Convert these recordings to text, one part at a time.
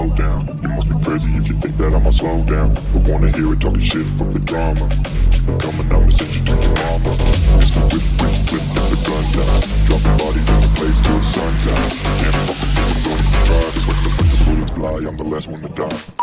go down. You must be crazy if you think that I'ma slow down. But wanna hear it talking shit, fuck the drama. Keep it coming, I'ma send you to your mama. It's the whip, whip, whip, get the guns out. Dropping bodies in the place till the sun's out. Can't fuck with me, so don't even try. Cause when the bullets fly, I'm the last one to die.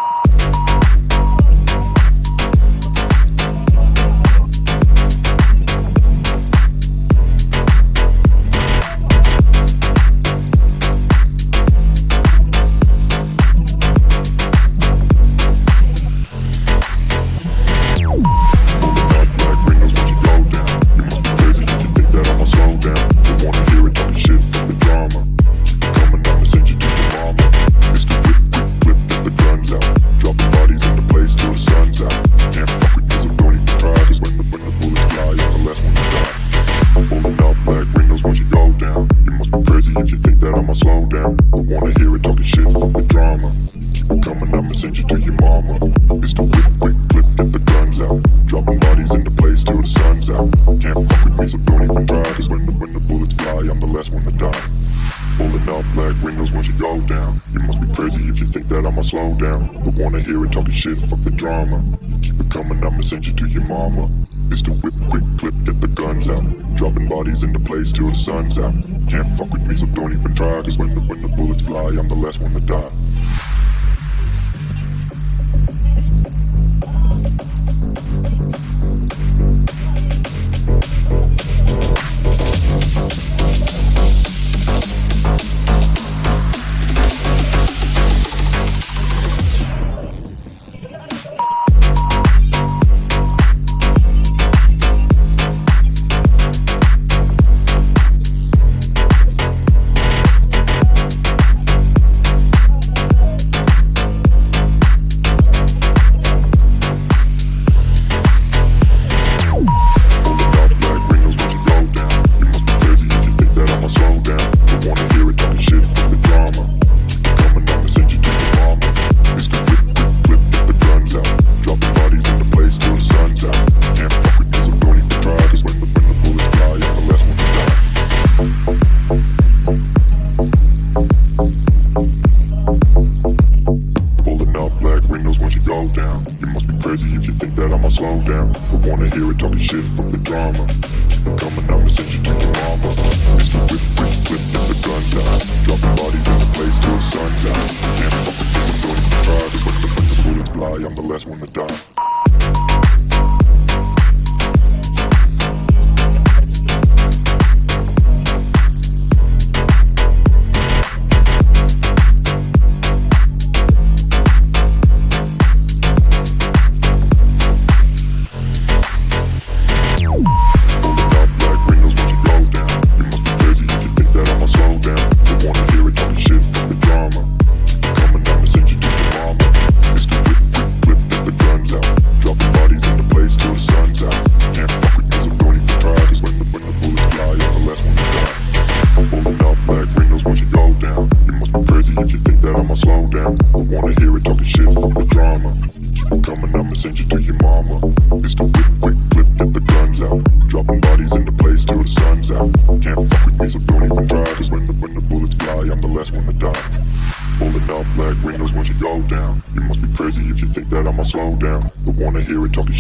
Shit, fuck the drama. Keep it coming, I'ma send you to your mama. It's the whip, quick clip, get the guns out. Dropping bodies into place till the sun's out. Can't fuck with me, so don't even try. Cause when the bullets fly, I'm the last one to die.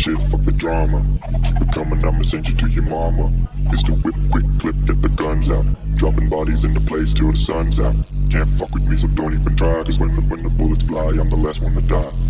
Shit, fuck the drama. Keep it coming, I'ma send you to your mama. It's the whip, quick clip, get the guns out. Dropping bodies into place till the sun's out. Can't fuck with me, so don't even try. Cause when the bullets fly, I'm the last one to die.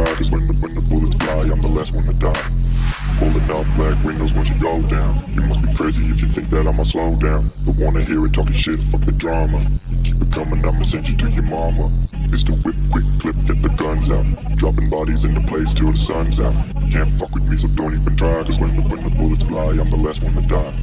try. Cause when the bullets fly, I'm the last one to die. Pulling up black windows once you go down. You must be crazy if you think that I'ma slow down. Don't wanna hear it talking shit, fuck the drama. Keep it coming, I'ma send you to your mama. It's the whip, quick clip, get the guns out. Dropping bodies in the place till the sun's out. Can't fuck with me, so don't even try. Cause when the bullets fly, I'm the last one to die.